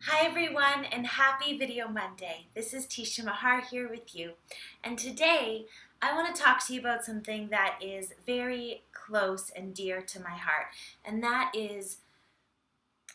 Hi everyone and happy Video Monday. This is Teshia here with you. And today I want to talk to you about something that is very close and dear to my heart, and that is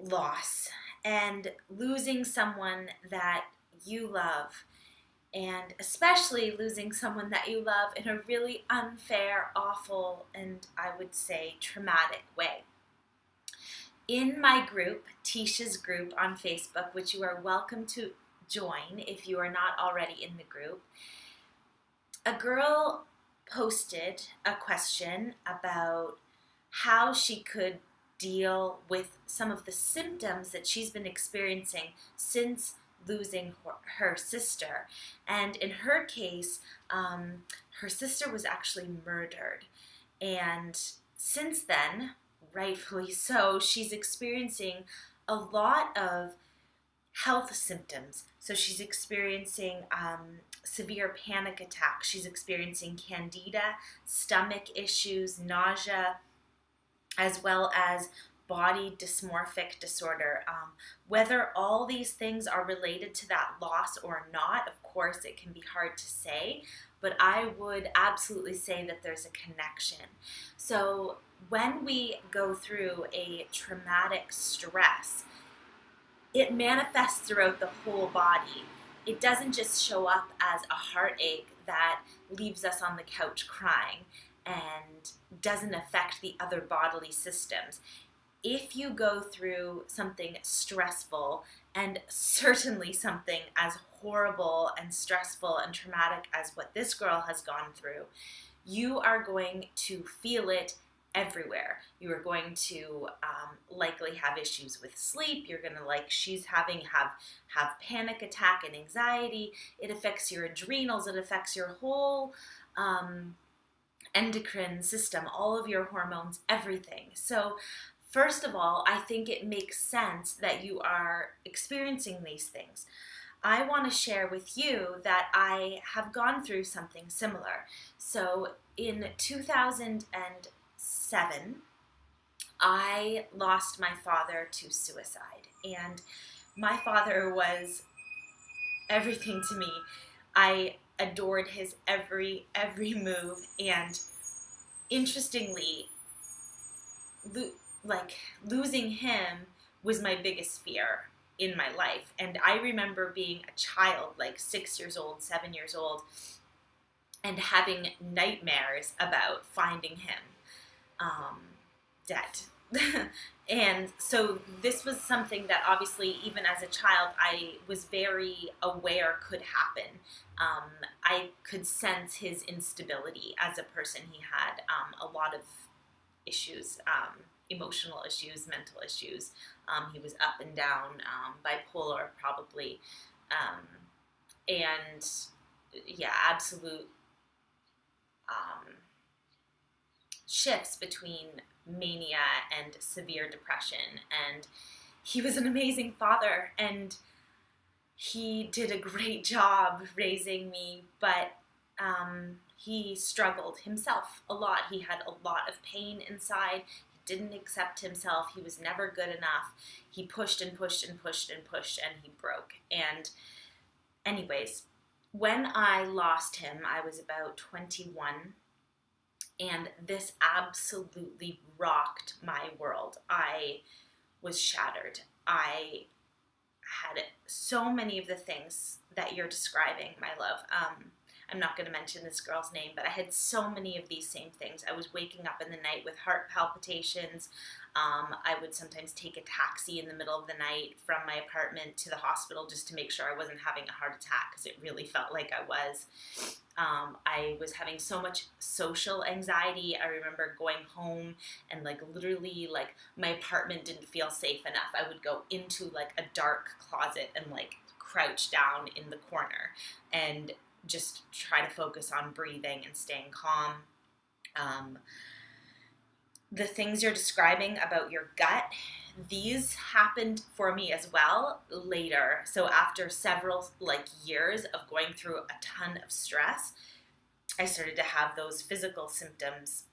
loss and losing someone that you love, and especially losing someone that you love in a really unfair, awful, and I would say traumatic way. In my group, Teshia's group on Facebook, which you are welcome to join if you are not already in the group, a girl posted a question about how she could deal with some of the symptoms that she's been experiencing since losing her sister. And in her case, her sister was actually murdered. And since then, rightfully so, she's experiencing a lot of health symptoms. So she's experiencing severe panic attacks. She's experiencing candida, stomach issues, nausea, as well as body dysmorphic disorder. Whether all these things are related to that loss or not, of course, it can be hard to say, but I would absolutely say that there's a connection. So when we go through a traumatic stress, it manifests throughout the whole body. It doesn't just show up as a heartache that leaves us on the couch crying and doesn't affect the other bodily systems. If you go through something stressful, and certainly something as horrible and stressful and traumatic as what this girl has gone through, you are going to feel it everywhere. You are going to likely have issues with sleep. You're going to, she's having have panic attack and anxiety. It affects your adrenals. It affects your whole endocrine system, all of your hormones, everything. So first of all, I think it makes sense that you are experiencing these things. I want to share with you that I have gone through something similar. So in 2007, I lost my father to suicide, and my father was everything to me. I adored his every move, and interestingly, losing him was my biggest fear in my life. And I remember being a child, 6 years old, 7 years old, and having nightmares about finding him dead. And so this was something that obviously, even as a child, I was very aware could happen. I could sense his instability as a person. He had a lot of issues, emotional issues, mental issues. He was up and down, bipolar probably, and yeah, absolute shifts between mania and severe depression. And he was an amazing father, and he did a great job raising me, but he struggled himself a lot. He had a lot of pain inside. Didn't accept himself. He was never good enough. He pushed and pushed and pushed and pushed, and he broke. And anyways, when I lost him, I was about 21, and this absolutely rocked my world. I was shattered. I had so many of the things that you're describing, my love. I'm not going to mention this girl's name, but I had so many of these same things. I was waking up in the night with heart palpitations. I would sometimes take a taxi in the middle of the night from my apartment to the hospital just to make sure I wasn't having a heart attack, because it really felt like I was. I was having so much social anxiety. I remember going home and literally my apartment didn't feel safe enough. I would go into a dark closet and crouch down in the corner and just try to focus on breathing and staying calm. The things you're describing about your gut, these happened for me as well later. So after several years of going through a ton of stress, I started to have those physical symptoms.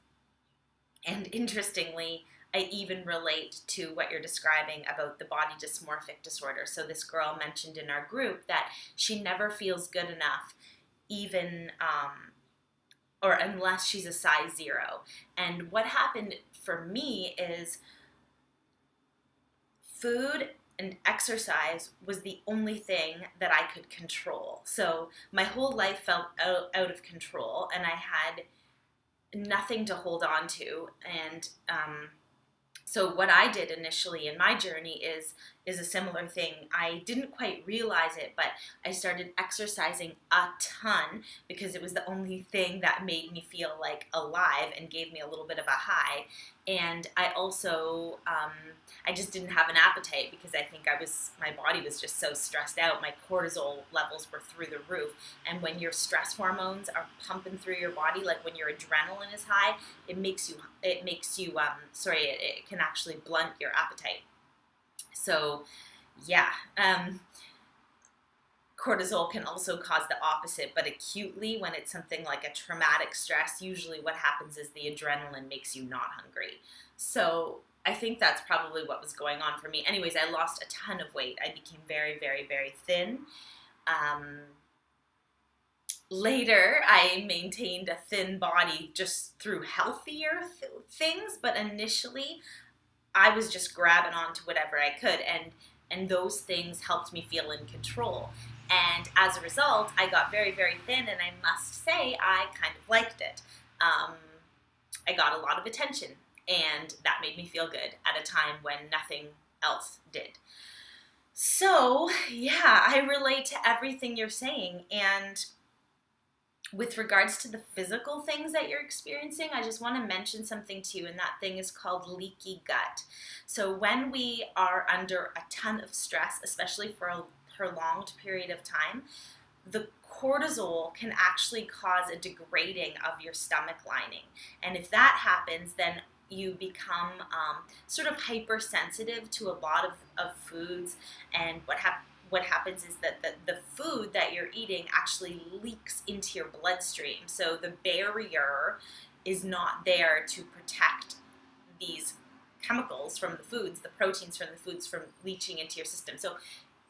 And interestingly, I even relate to what you're describing about the body dysmorphic disorder. So this girl mentioned in our group that she never feels good enough, even or unless she's a size 0. And what happened for me is food and exercise was the only thing that I could control. So my whole life felt out of control, and I had nothing to hold on to. And so what I did initially in my journey is a similar thing. I didn't quite realize it, but I started exercising a ton because it was the only thing that made me feel like alive and gave me a little bit of a high. And I also, I just didn't have an appetite because I think my body was just so stressed out. My cortisol levels were through the roof. And when your stress hormones are pumping through your body, like when your adrenaline is high, it can actually blunt your appetite. So, yeah, cortisol can also cause the opposite, but acutely when it's something like a traumatic stress, usually what happens is the adrenaline makes you not hungry. So I think that's probably what was going on for me. Anyways, I lost a ton of weight. I became very, very, very thin. Later, I maintained a thin body just through healthier things, but initially I was just grabbing onto whatever I could, and those things helped me feel in control. And as a result, I got very, very thin, and I must say I kind of liked it. I got a lot of attention, and that made me feel good at a time when nothing else did. So, yeah, I relate to everything you're saying, and with regards to the physical things that you're experiencing, I just want to mention something to you, and that thing is called leaky gut. So when we are under a ton of stress, especially for a prolonged period of time, the cortisol can actually cause a degrading of your stomach lining. And if that happens, then you become sort of hypersensitive to a lot of foods, and what happens is that the food that you're eating actually leaks into your bloodstream. So the barrier is not there to protect these chemicals from the foods, the proteins from the foods, from leaching into your system. So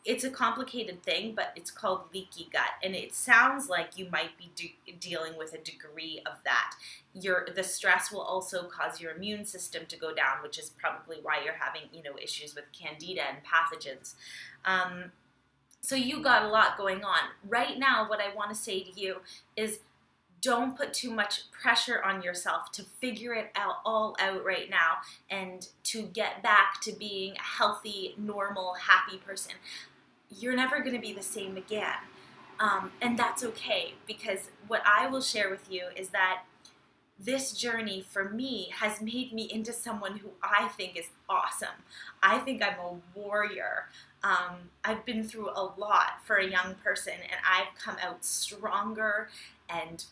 it's a complicated thing, but it's called leaky gut, and it sounds like you might be dealing with a degree of that. The stress will also cause your immune system to go down, which is probably why you're having issues with candida and pathogens. So you got a lot going on. Right now, what I want to say to you is don't put too much pressure on yourself to figure it all out right now and to get back to being a healthy, normal, happy person. You're never going to be the same again. And that's okay, because what I will share with you is that this journey for me has made me into someone who I think is awesome. I think I'm a warrior. I've been through a lot for a young person, and I've come out stronger and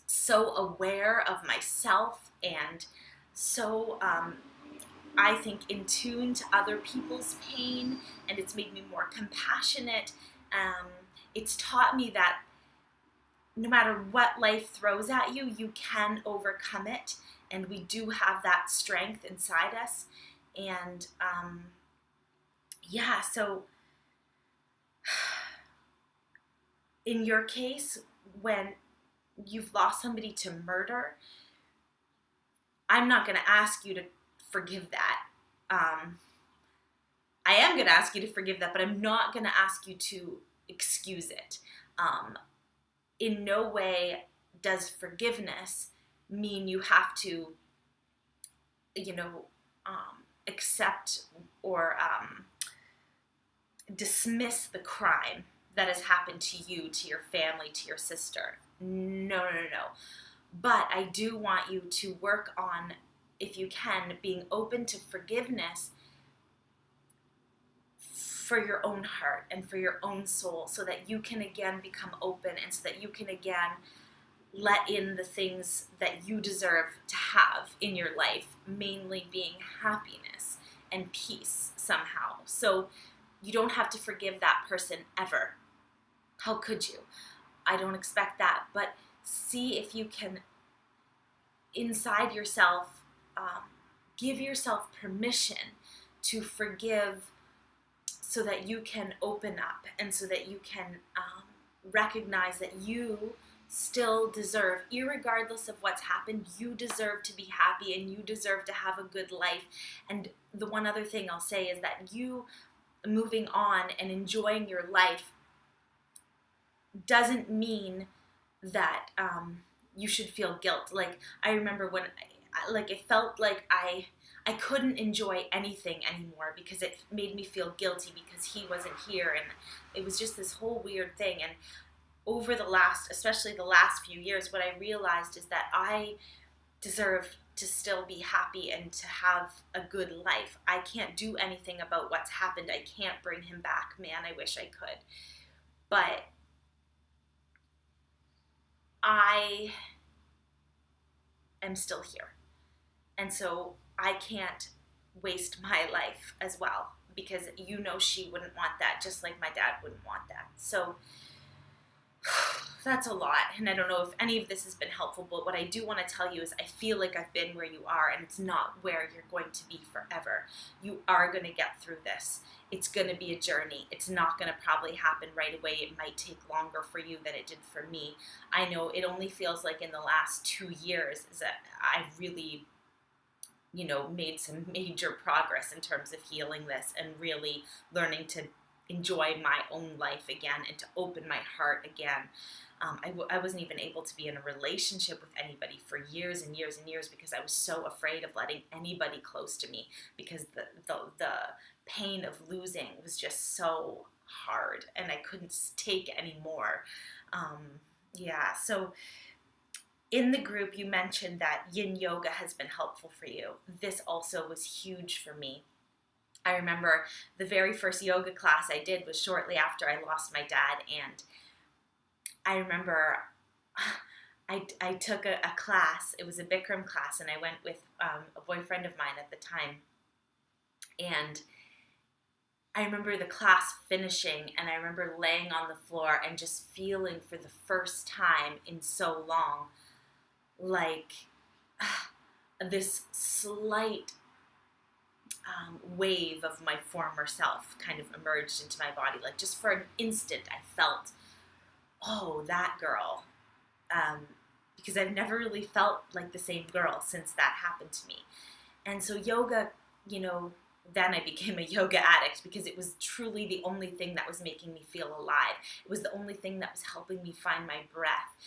so aware of myself, and so I think in tune to other people's pain, and it's made me more compassionate. It's taught me that no matter what life throws at you, you can overcome it, and we do have that strength inside us. And yeah, so in your case, when you've lost somebody to murder, I'm not going to ask you to forgive that. I am going to ask you to forgive that, but I'm not going to ask you to excuse it. In no way does forgiveness mean you have to, accept or dismiss the crime that has happened to you, to your family, to your sister. No. But I do want you to work on, if you can, being open to forgiveness for your own heart and for your own soul, so that you can again become open, and so that you can again let in the things that you deserve to have in your life, mainly being happiness and peace somehow. So you don't have to forgive that person ever. How could you? I don't expect that, but see if you can, inside yourself, give yourself permission to forgive so that you can open up and so that you can recognize that you still deserve, irregardless of what's happened, you deserve to be happy and you deserve to have a good life. And the one other thing I'll say is that you moving on and enjoying your life doesn't mean that you should feel guilt. Like, I remember when it felt like I couldn't enjoy anything anymore because it made me feel guilty because he wasn't here, and it was just this whole weird thing. And over especially the last few years, what I realized is that I deserve to still be happy and to have a good life. I can't do anything about what's happened. I can't bring him back. Man, I wish I could. But I am still here. And so I can't waste my life as well, because she wouldn't want that, just like my dad wouldn't want that. So that's a lot, and I don't know if any of this has been helpful, but what I do want to tell you is I feel like I've been where you are, and it's not where you're going to be forever. You are going to get through this. It's going to be a journey. It's not going to probably happen right away. It might take longer for you than it did for me. I know it only feels like in the last 2 years is that I've really made some major progress in terms of healing this and really learning to enjoy my own life again and to open my heart again. I wasn't even able to be in a relationship with anybody for years and years and years because I was so afraid of letting anybody close to me, because the pain of losing was just so hard and I couldn't take anymore. So in the group, you mentioned that yin yoga has been helpful for you. This also was huge for me. I remember the very first yoga class I did was shortly after I lost my dad, and I remember I took a class. It was a Bikram class, and I went with a boyfriend of mine at the time, and I remember the class finishing, and I remember laying on the floor and just feeling for the first time in so long like this slight wave of my former self kind of emerged into my body. Like, just for an instant I felt, oh, that girl, because I've never really felt like the same girl since that happened to me. And so yoga, then I became a yoga addict because it was truly the only thing that was making me feel alive. It was the only thing that was helping me find my breath.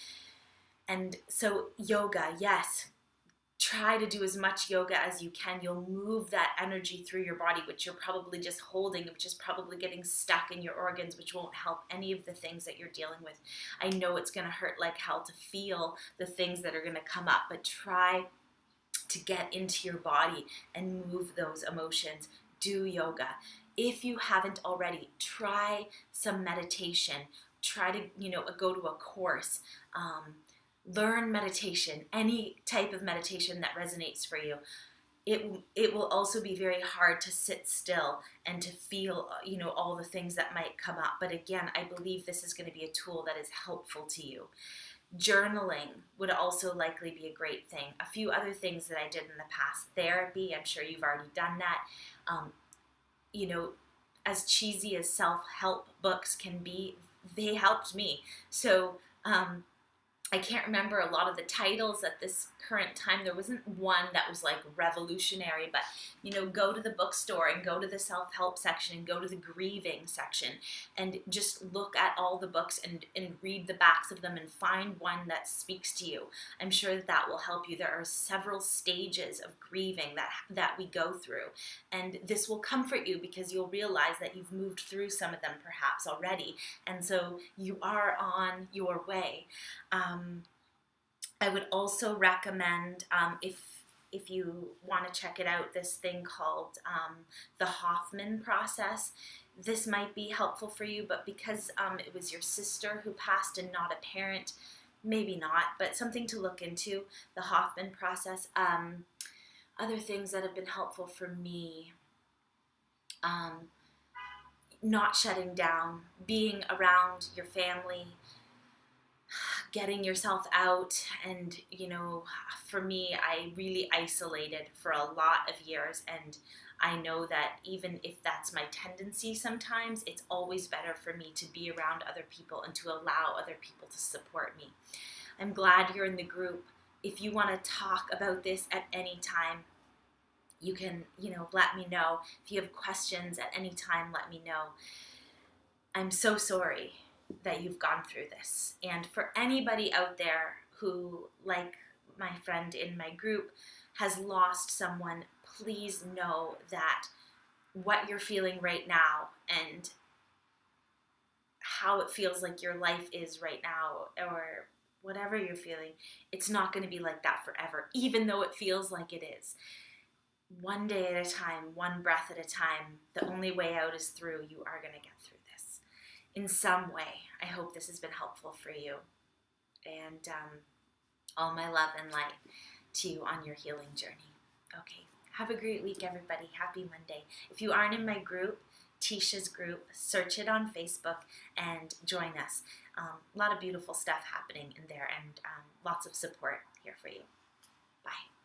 And so yoga, yes, try to do as much yoga as you can. You'll move that energy through your body, which you're probably just holding, which is probably getting stuck in your organs, which won't help any of the things that you're dealing with. I know it's going to hurt like hell to feel the things that are going to come up, but try to get into your body and move those emotions. Do yoga. If you haven't already, try some meditation. Try to, go to a course. Learn meditation, any type of meditation that resonates for you. It will also be very hard to sit still and to feel, all the things that might come up. But again, I believe this is going to be a tool that is helpful to you. Journaling would also likely be a great thing. A few other things that I did in the past. Therapy, I'm sure you've already done that. As cheesy as self-help books can be, they helped me. So, I can't remember a lot of the titles at this current time. There wasn't one that was like revolutionary, but go to the bookstore and go to the self-help section and go to the grieving section and just look at all the books and read the backs of them and find one that speaks to you. I'm sure that will help you. There are several stages of grieving that we go through, and this will comfort you because you'll realize that you've moved through some of them perhaps already, and so you are on your way. I would also recommend, if you want to check it out, this thing called the Hoffman process. This might be helpful for you, but because it was your sister who passed and not a parent, maybe not, but something to look into, the Hoffman process. Other things that have been helpful for me, not shutting down, being around your family, getting yourself out. And, for me, I really isolated for a lot of years, and I know that even if that's my tendency sometimes, it's always better for me to be around other people and to allow other people to support me. I'm glad you're in the group. If you want to talk about this at any time, you can, let me know. If you have questions at any time, let me know. I'm so sorry that you've gone through this. And for anybody out there who, like my friend in my group, has lost someone, please know that what you're feeling right now and how it feels like your life is right now, or whatever you're feeling, it's not going to be like that forever, even though it feels like it is. One day at a time, one breath at a time, the only way out is through. You are going to get through this in some way. I hope this has been helpful for you. And all my love and light to you on your healing journey. Okay, have a great week, everybody. Happy Monday. If you aren't in my group, Teshia's group, search it on Facebook and join us. A lot of beautiful stuff happening in there, and lots of support here for you. Bye.